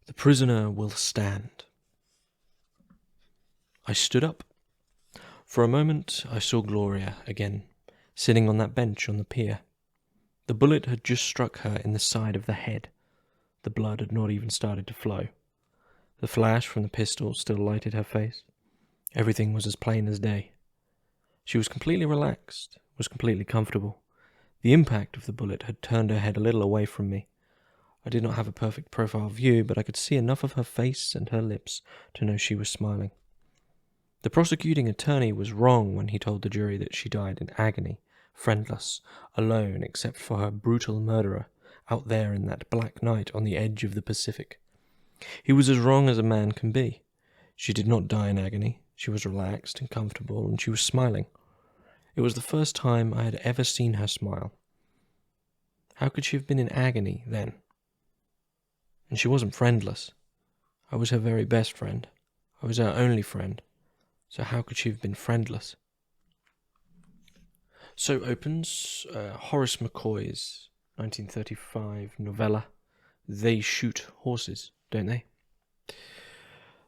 The prisoner will stand. I stood up. For a moment I saw Gloria again, sitting on that bench on the pier. The bullet had just struck her in the side of the head. The blood had not even started to flow. The flash from the pistol still lighted her face. Everything was as plain as day. She was completely relaxed, was completely comfortable. The impact of the bullet had turned her head a little away from me. I did not have a perfect profile view, but I could see enough of her face and her lips to know she was smiling. The prosecuting attorney was wrong when he told the jury that she died in agony, friendless, alone except for her brutal murderer, out there in that black night on the edge of the Pacific. He was as wrong as a man can be. She did not die in agony. She was relaxed and comfortable, and she was smiling. It was the first time I had ever seen her smile. How could she have been in agony then? And she wasn't friendless. I was her very best friend. I was her only friend. So how could she have been friendless? So opens Horace McCoy's 1935 novella, They Shoot Horses, Don't They?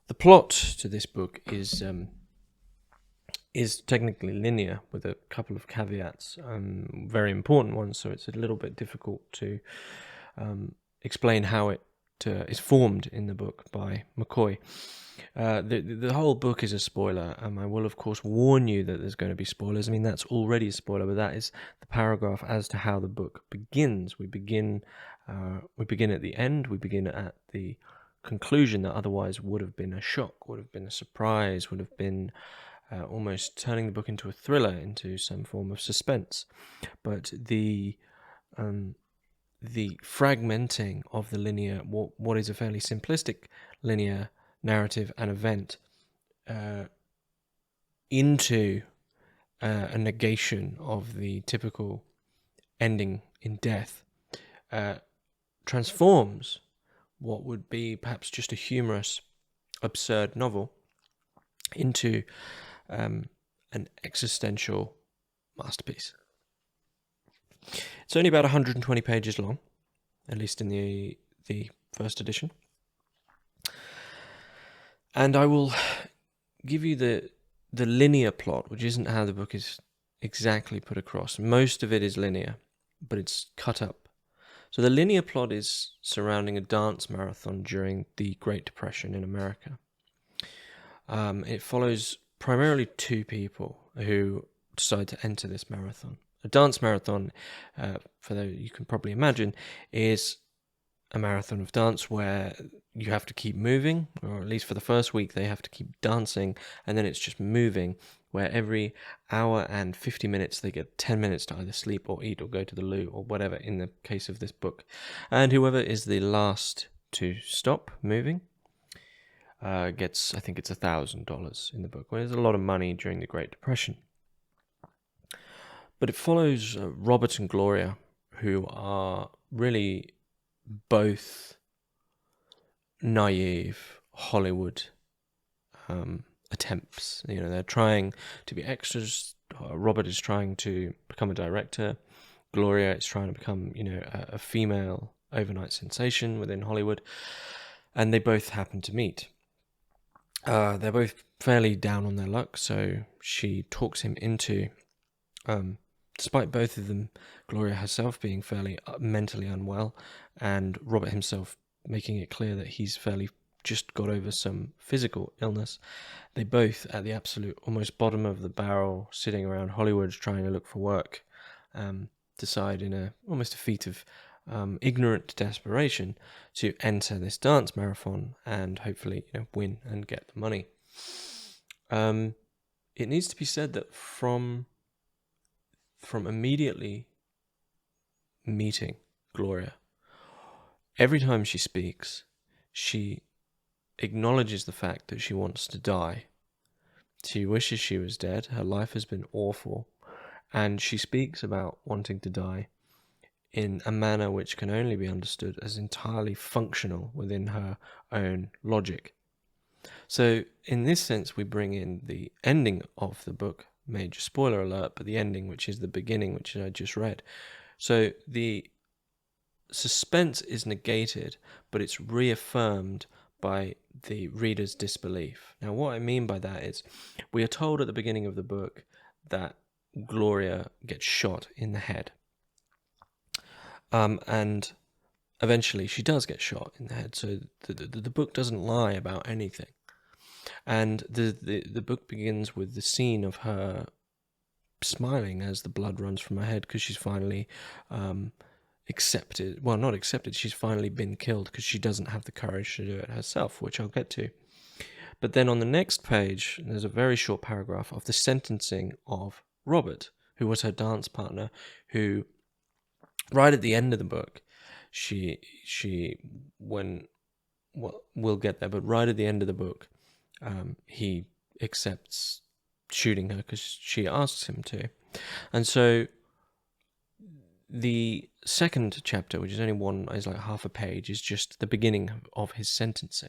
The plot to this book is technically linear, with a couple of caveats, very important ones, so it's a little bit difficult to explain how it is formed in the book by McCoy. The whole book is a spoiler. I will, of course, warn you that there's going to be spoilers. I mean, that's already a spoiler, but that is the paragraph as to how the book begins. We begin at the end. We begin at the conclusion that otherwise would have been a shock, would have been a surprise, would have been almost turning the book into a thriller, into some form of suspense. But the fragmenting of the linear, what is a fairly simplistic linear narrative and event, into a negation of the typical ending in death, transforms what would be perhaps just a humorous, absurd novel into an existential masterpiece. It's only about 120 pages long, at least in the first edition. And I will give you the linear plot, which isn't how the book is exactly put across. Most of it is linear, but it's cut up. So the linear plot is surrounding a dance marathon during the Great Depression in America. It follows primarily two people who decide to enter this marathon. A dance marathon, for those you can probably imagine, is a marathon of dance where you have to keep moving, or at least for the first week they have to keep dancing, and then it's just moving, where every hour and 50 minutes they get 10 minutes to either sleep or eat or go to the loo or whatever in the case of this book. And whoever is the last to stop moving gets, I think it's $1,000 in the book. Well, there's a lot of money during the Great Depression. But it follows Robert and Gloria, who are really both naive Hollywood attempts. You know, they're trying to be extras. Robert is trying to become a director. Gloria is trying to become, a female overnight sensation within Hollywood. And they both happen to meet. They're both fairly down on their luck, so she talks him into, despite both of them, Gloria herself being fairly mentally unwell, and Robert himself making it clear that he's fairly just got over some physical illness. They both, at the absolute almost bottom of the barrel, sitting around Hollywood trying to look for work, decide in almost a feat of ignorant desperation to enter this dance marathon and hopefully win and get the money. It needs to be said that from immediately meeting Gloria, every time she speaks, she acknowledges the fact that she wants to die. She wishes she was dead. Her life has been awful. And she speaks about wanting to die in a manner which can only be understood as entirely functional within her own logic. So in this sense, we bring in the ending of the book, major spoiler alert, but the ending, which is the beginning, which I just read. So the suspense is negated, but it's reaffirmed by the reader's disbelief. Now, what I mean by that is we are told at the beginning of the book that Gloria gets shot in the head. And eventually she does get shot in the head. So the book doesn't lie about anything. And the book begins with the scene of her smiling as the blood runs from her head because she's finally accepted. Well, not accepted. She's finally been killed because she doesn't have the courage to do it herself, which I'll get to. But then on the next page, there's a very short paragraph of the sentencing of Robert, who was her dance partner, who, right at the end of the book, we'll get there, but right at the end of the book, he accepts shooting her because she asks him to. And so the second chapter, which is like half a page, is just the beginning of his sentencing.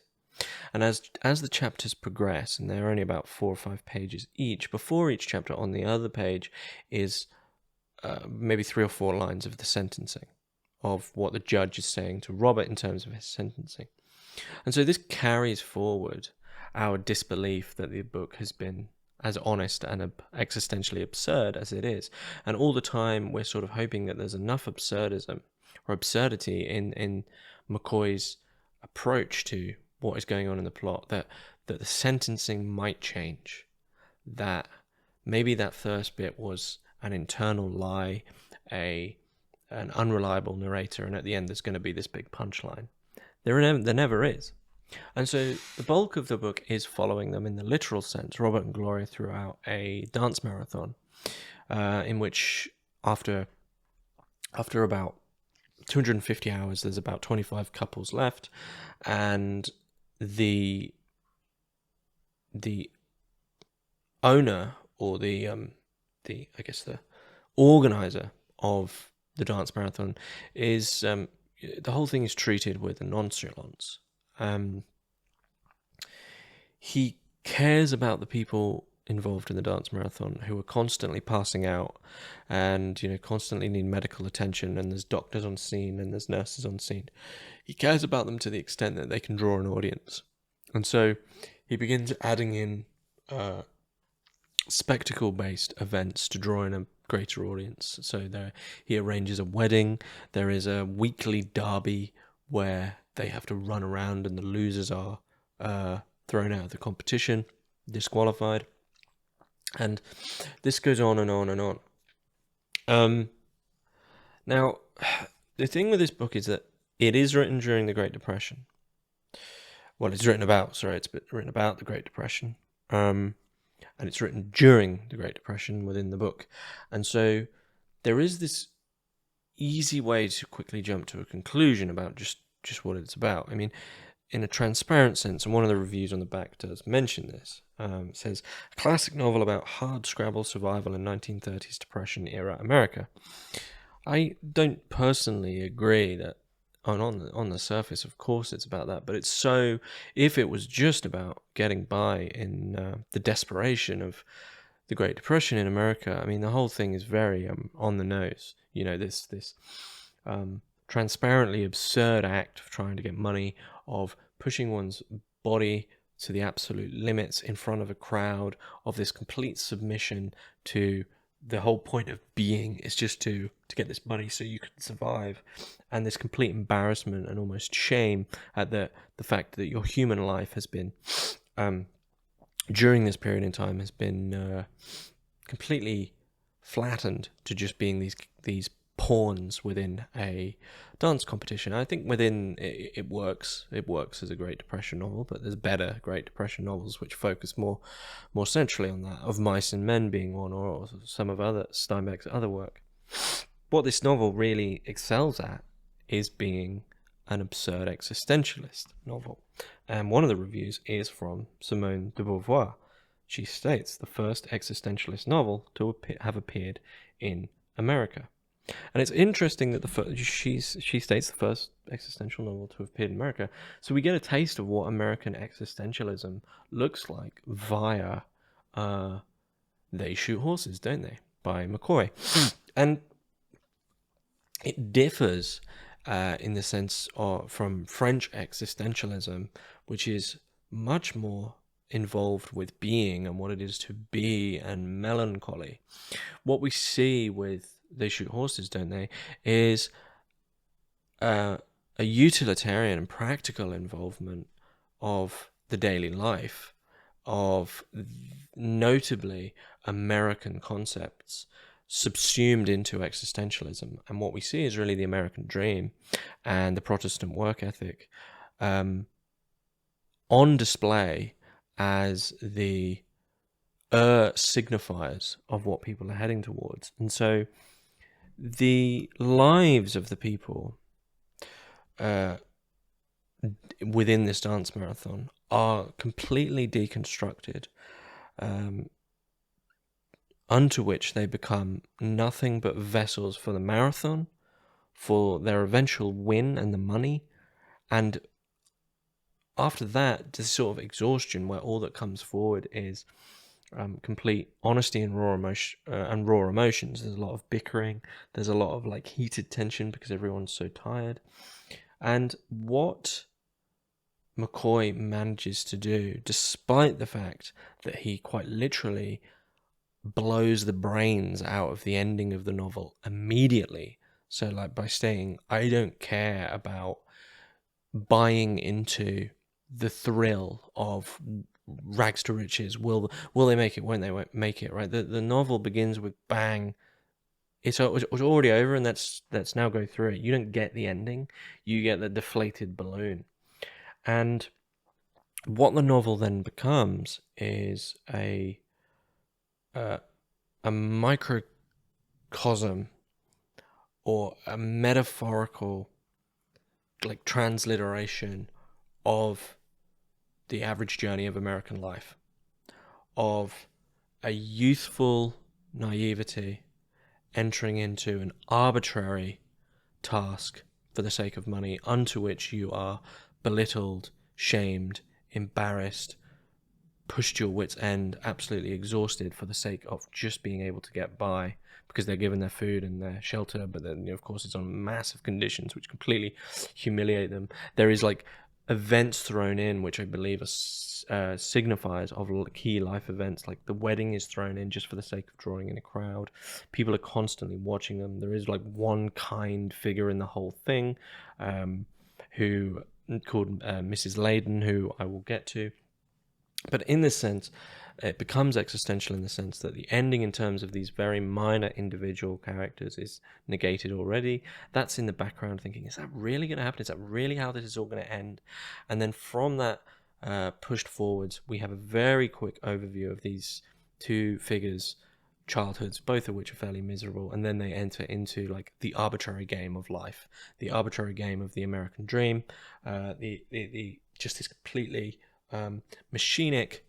And as the chapters progress, and they're only about 4 or 5 pages each, before each chapter on the other page is maybe 3 or 4 lines of the sentencing, of what the judge is saying to Robert in terms of his sentencing. And so this carries forward our disbelief that the book has been as honest and existentially absurd as it is. And all the time we're sort of hoping that there's enough absurdism or absurdity in McCoy's approach to what is going on in the plot that the sentencing might change, that maybe that first bit was an internal lie, an unreliable narrator, and at the end there's going to be this big punchline. There never is. And so the bulk of the book is following them in the literal sense, Robert and Gloria, throughout a dance marathon, in which after about 250 hours, there's about 25 couples left, and the owner, or the organizer of the dance marathon, is the whole thing is treated with a nonchalance. He cares about the people involved in the dance marathon who are constantly passing out and constantly need medical attention, and there's doctors on scene and there's nurses on scene. He cares about them to the extent that they can draw an audience, and so he begins adding in spectacle-based events to draw in a greater audience. So he arranges a wedding. There is a weekly derby where they have to run around and the losers are thrown out of the competition, disqualified. And this goes on and on and on. Now, the thing with this book is that it is written during the Great Depression. Well, it's written about the Great Depression. And it's written during the Great Depression within the book. And so there is this easy way to quickly jump to a conclusion about just what it's about. I mean, in a transparent sense, and one of the reviews on the back does mention this, it says, a classic novel about hard-scrabble survival in 1930s Depression-era America. I don't personally agree that, on the surface, of course it's about that, but it's so, if it was just about getting by in the desperation of the Great Depression in America, I mean, the whole thing is very on the nose. This transparently absurd act of trying to get money, of pushing one's body to the absolute limits in front of a crowd, of this complete submission to the whole point of being is just to get this money so you can survive, and this complete embarrassment and almost shame at the fact that your human life has been during this period in time has been completely flattened to just being these pawns within a dance competition. I think within it works as a Great Depression novel, but there's better Great Depression novels which focus more centrally on that, of Mice and Men being one, or some of Steinbeck's other work. What this novel really excels at is being an absurd existentialist novel, and one of the reviews is from Simone de Beauvoir. She states the first existentialist novel to have appeared in America. And it's interesting that she states the first existential novel to have appeared in America. So we get a taste of what American existentialism looks like via They Shoot Horses, Don't They? By McCoy. And it differs in the sense of from French existentialism, which is much more involved with being and what it is to be and melancholy. What we see with They Shoot Horses, Don't They, is a utilitarian and practical involvement of the daily life, of notably American concepts subsumed into existentialism. And what we see is really the American dream and the Protestant work ethic on display as the signifiers of what people are heading towards. And so the lives of the people within this dance marathon are completely deconstructed, unto which they become nothing but vessels for the marathon, for their eventual win and the money, and after that, this sort of exhaustion where all that comes forward is complete honesty and raw emotions. There's a lot of bickering. There's a lot of like heated tension because everyone's so tired. And what McCoy manages to do, despite the fact that he quite literally blows the brains out of the ending of the novel immediately, so like by saying, I don't care about buying into the thrill of rags to riches. Will they make it? Won't they make it? Right. The novel begins with bang. It's already over, and let's now go through it. You don't get the ending. You get the deflated balloon. And what the novel then becomes is a microcosm or a metaphorical like transliteration of the average journey of American life, of a youthful naivety entering into an arbitrary task for the sake of money, unto which you are belittled, shamed, embarrassed, pushed to your wits' end, absolutely exhausted for the sake of just being able to get by, because they're given their food and their shelter, but then of course it's on massive conditions which completely humiliate them. There is like events thrown in which I believe are signifiers of key life events, like the wedding is thrown in just for the sake of drawing in a crowd. People are constantly watching them. There is like one kind figure in the whole thing, who called Mrs. Layden, who I will get to. But in this sense, it becomes existential in the sense that the ending in terms of these very minor individual characters is negated already. That's in the background thinking, is that really going to happen? Is that really how this is all going to end? And then from that pushed forwards, we have a very quick overview of these two figures' childhoods, both of which are fairly miserable, and then they enter into like the arbitrary game of life, the arbitrary game of the American dream, the just this completely machinic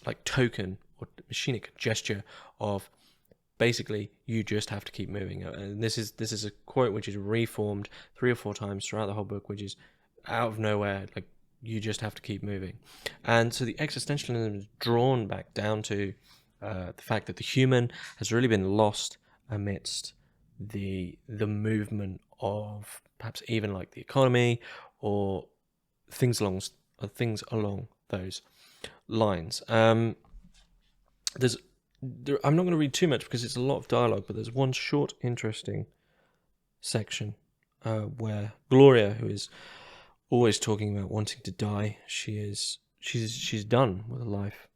like token or machinic gesture of basically you just have to keep moving. And this is a quote which is reformed 3 or 4 times throughout the whole book, which is out of nowhere, like you just have to keep moving. And so the existentialism is drawn back down to the fact that the human has really been lost amidst the movement of perhaps even like the economy or things along those lines. I'm not going to read too much because it's a lot of dialogue, but there's one short, interesting section where Gloria, who is always talking about wanting to die, she's done with her life.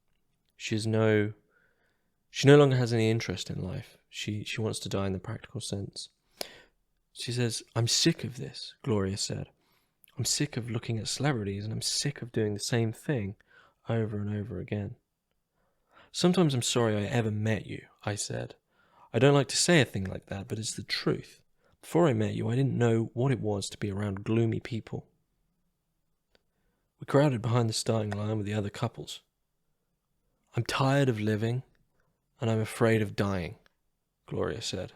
She no longer has any interest in life. She wants to die in the practical sense. She says, "I'm sick of this," Gloria said. "I'm sick of looking at celebrities, and I'm sick of doing the same thing over and over again." "Sometimes I'm sorry I ever met you," I said. "I don't like to say a thing like that, but it's the truth. Before I met you, I didn't know what it was to be around gloomy people." We crowded behind the starting line with the other couples. "I'm tired of living, and I'm afraid of dying," Gloria said.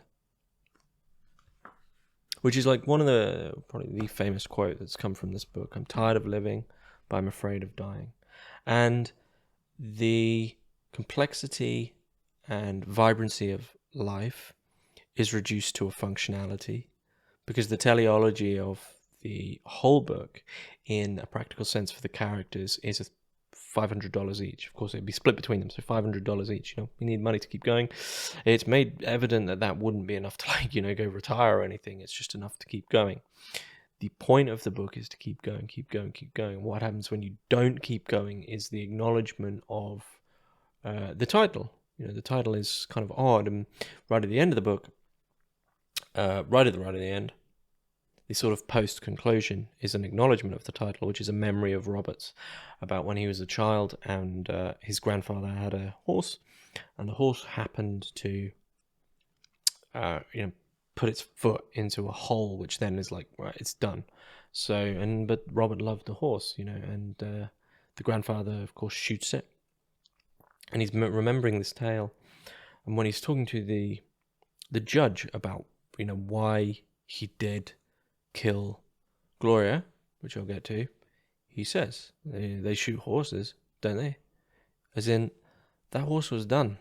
Which is like one of probably the famous quote that's come from this book. I'm tired of living, but I'm afraid of dying. And the complexity and vibrancy of life is reduced to a functionality, because the teleology of the whole book, in a practical sense for the characters, is $500 each. Of course, it'd be split between them, so $500 each. You need money to keep going. It's made evident that that wouldn't be enough to go retire or anything. It's just enough to keep going. The point of the book is to keep going, keep going, keep going. What happens when you don't keep going is the acknowledgement of the title. The title is kind of odd, and right at the end of the book, right at the end, the sort of post-conclusion is an acknowledgement of the title, which is a memory of Robert's about when he was a child, and his grandfather had a horse, and the horse happened to, put its foot into a hole, which then is like, right, it's done. So, but Robert loved the horse, and the grandfather, of course, shoots it, and he's remembering this tale, and when he's talking to the judge about, why he did kill Gloria, which I'll get to, he says they shoot horses, don't they? As in, that horse was done.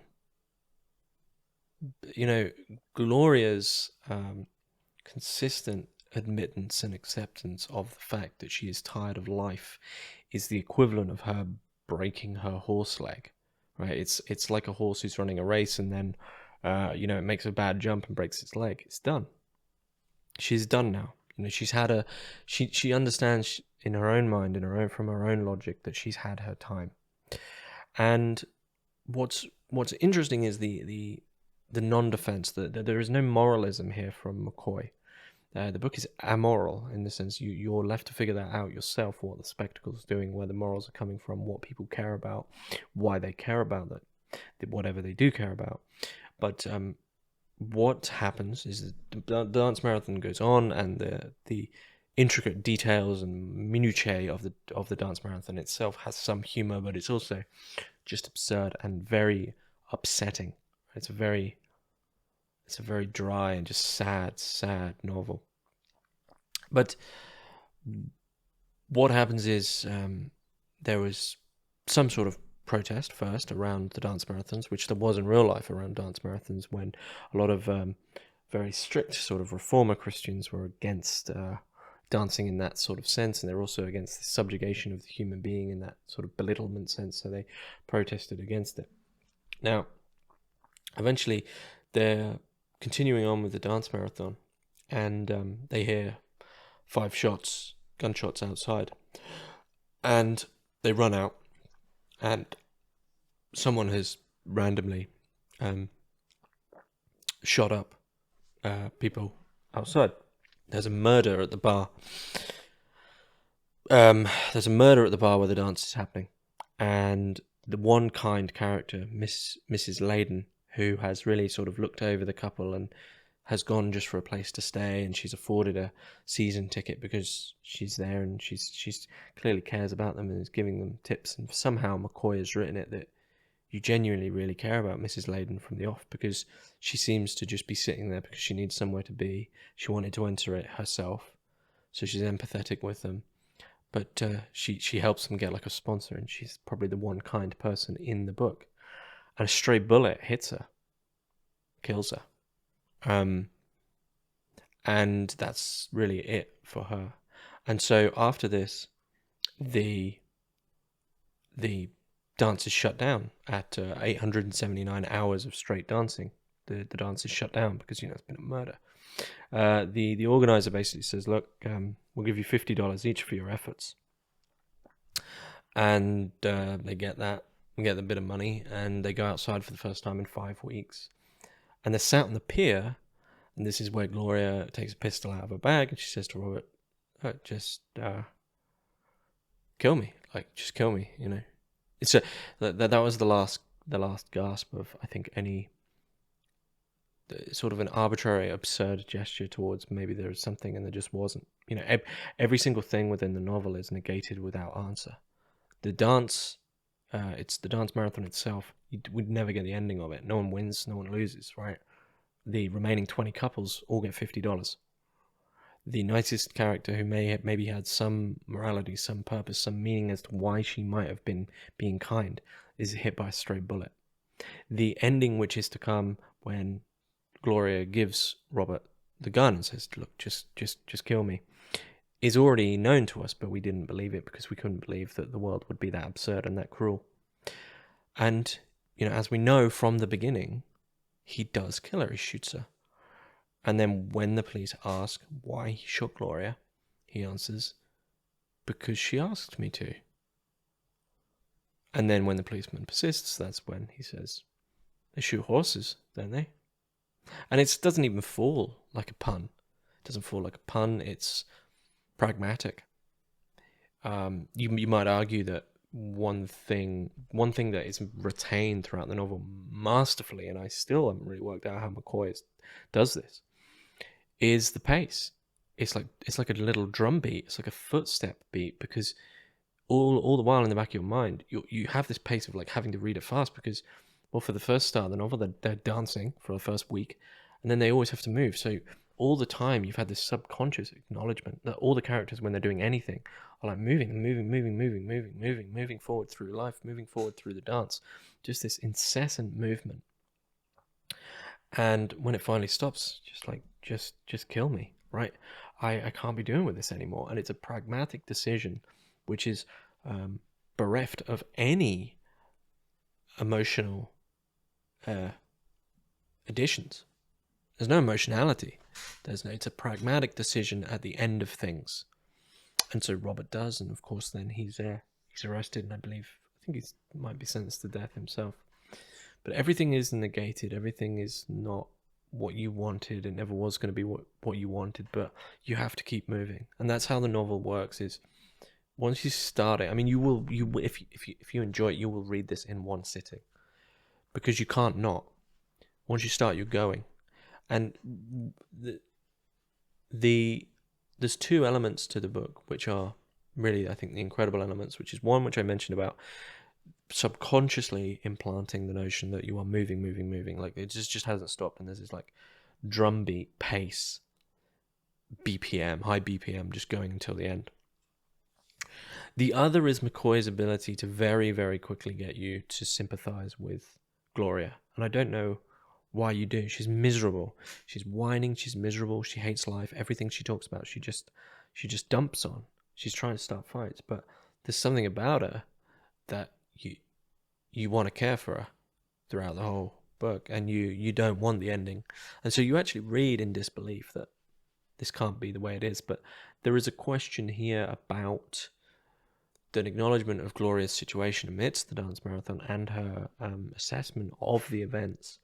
Gloria's consistent admittance and acceptance of the fact that she is tired of life is the equivalent of her breaking her horse leg, right? It's like a horse who's running a race, and then it makes a bad jump and breaks its leg. It's done. She's done now. She's had she understands in her own mind, from her own logic, that she's had her time. And what's interesting is the non-defense, that there is no moralism here from McCoy. The book is amoral in the sense you're left to figure that out yourself, what the spectacle's doing, where the morals are coming from, what people care about, why they care about that, whatever they do care about. But what happens is the dance marathon goes on, and the intricate details and minutiae of the dance marathon itself has some humor, but it's also just absurd and very upsetting. It's a very dry and just sad novel. But what happens is there was some sort of protest first around the dance marathons, which there was in real life around dance marathons, when a lot of very strict sort of reformer Christians were against dancing in that sort of sense, and they're also against the subjugation of the human being in that sort of belittlement sense, so they protested against it. Now, eventually, they're continuing on with the dance marathon, and they hear 5 gunshots outside, and they run out, and someone has randomly shot up people outside. There's a murder at the bar. There's a murder at the bar where the dance is happening, and the one kind character, Mrs. Layden, who has really sort of looked over the couple and has gone just for a place to stay, and she's afforded a season ticket because she's there, and she's clearly cares about them and is giving them tips. And somehow McCoy has written it that you genuinely really care about Mrs. Layden from the off, because she seems to just be sitting there because she needs somewhere to be. She wanted to enter it herself, so she's empathetic with them. But she helps them get like a sponsor, and she's probably the one kind person in the book. And a stray bullet hits her, kills her. And that's really it for her. And so after this, the dance is shut down at 879 hours of straight dancing. The dance is shut down because it's been a murder. The organizer basically says, look, we'll give you $50 each for your efforts. And they get that, and get a bit of money, and they go outside for the first time in 5 weeks. And they're sat on the pier, and this is where Gloria takes a pistol out of her bag, and she says to Robert, just kill me, just kill me, It's that was the last gasp of, I think, any sort of an arbitrary, absurd gesture towards maybe there was something and there just wasn't. Every single thing within the novel is negated without answer. The dance, it's the dance marathon itself. We'd never get the ending of it. No one wins, no one loses, right? The remaining 20 couples all get $50. The nicest character, who maybe had some morality, some purpose, some meaning as to why she might have been being kind, is hit by a stray bullet. The ending, which is to come when Gloria gives Robert the gun and says, look, just kill me, is already known to us, but we didn't believe it because we couldn't believe that the world would be that absurd and that cruel. And, as we know from the beginning, he does kill her, he shoots her. And then when the police ask why he shot Gloria, he answers, because she asked me to. And then when the policeman persists, that's when he says, they shoot horses, don't they? And it doesn't even fall like a pun. It doesn't fall like a pun, it's pragmatic. You might argue that one thing that is retained throughout the novel masterfully, and I still haven't really worked out how McCoy does this, is the pace. It's like a little drum beat. It's like a footstep beat, because all the while in the back of your mind, you have this pace of like having to read it fast, because, well, for the first start of the novel, they're dancing for the first week, and then they always have to move. So all the time you've had this subconscious acknowledgement that all the characters, when they're doing anything, are like moving forward through life, moving forward through the dance, just this incessant movement. And when it finally stops, just kill me, right? I can't be doing with this anymore. And it's a pragmatic decision, which is bereft of any emotional additions. There's no emotionality. It's a pragmatic decision at the end of things. And so Robert does, and of course then he's arrested, and I think he might be sentenced to death himself. But everything is negated. Everything is not what you wanted. It never was going to be what you wanted, but you have to keep moving. And that's how the novel works, is once you start it, I mean, if you enjoy it, you will read this in one sitting, because you can't not. Once you start, you're going. And there's two elements to the book which are really, I think, the incredible elements, which is one which I mentioned about subconsciously implanting the notion that you are moving, like it just hasn't stopped, and there's this like drumbeat pace, high BPM, just going until the end. The other is McCoy's ability to very, very quickly get you to sympathize with Gloria, and I don't know why you do. She's miserable. She's whining. She's miserable. She hates life. Everything she talks about, she just dumps on. She's trying to start fights, but there's something about her that you want to care for her throughout the whole book, and you don't want the ending, and so you actually read in disbelief that this can't be the way it is. But there is a question here about an acknowledgement of Gloria's situation amidst the dance marathon and her assessment of the events,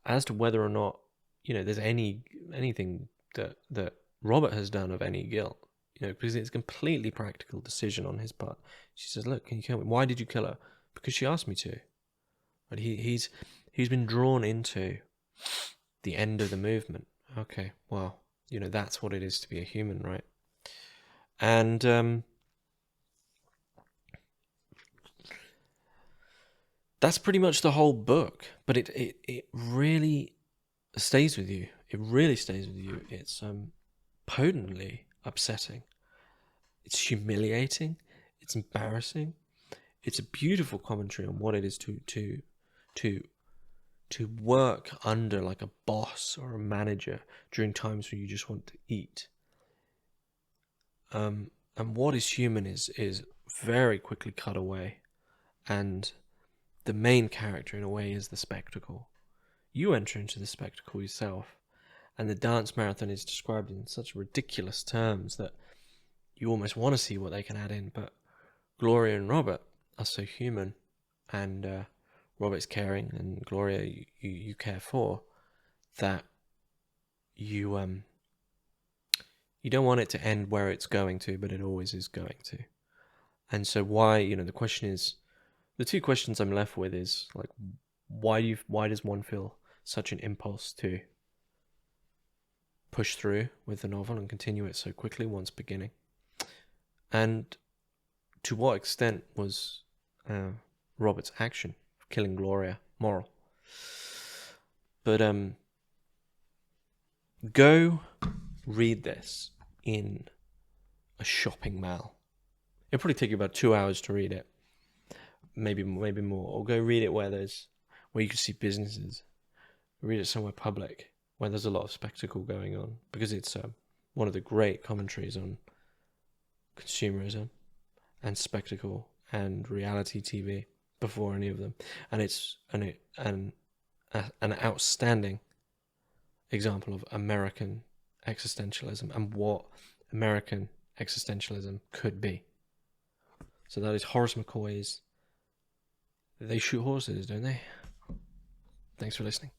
as to whether or not there's anything that Robert has done of any guilt, because it's a completely practical decision on his part. She says, look, can you kill me? Why did you kill her? Because she asked me to. But he's been drawn into the end of the movement. Okay, well, that's what it is to be a human, right? And that's pretty much the whole book, but it really stays with you. It really stays with you. It's potently upsetting. It's humiliating. It's embarrassing. It's a beautiful commentary on what it is to work under like a boss or a manager during times when you just want to eat. And what is human is very quickly cut away, and the main character, in a way, is the spectacle. You enter into the spectacle yourself, and the dance marathon is described in such ridiculous terms that you almost want to see what they can add in. But Gloria and Robert are so human, and Robert's caring, and Gloria you care for, that you don't want it to end where it's going to, but it always is going to. And so why, the question is, the two questions I'm left with is like, why does one feel such an impulse to push through with the novel and continue it so quickly once beginning? And to what extent was Robert's action of killing Gloria moral? But go read this in a shopping mall. It'll probably take you about 2 hours to read it. Maybe more. Or go read it where you can see businesses. read it somewhere public where there's a lot of spectacle going on, because it's one of the great commentaries on consumerism and spectacle and reality TV before any of them, and it's an outstanding example of American existentialism and what American existentialism could be. So that is Horace McCoy's They Shoot Horses, don't they? Thanks for listening.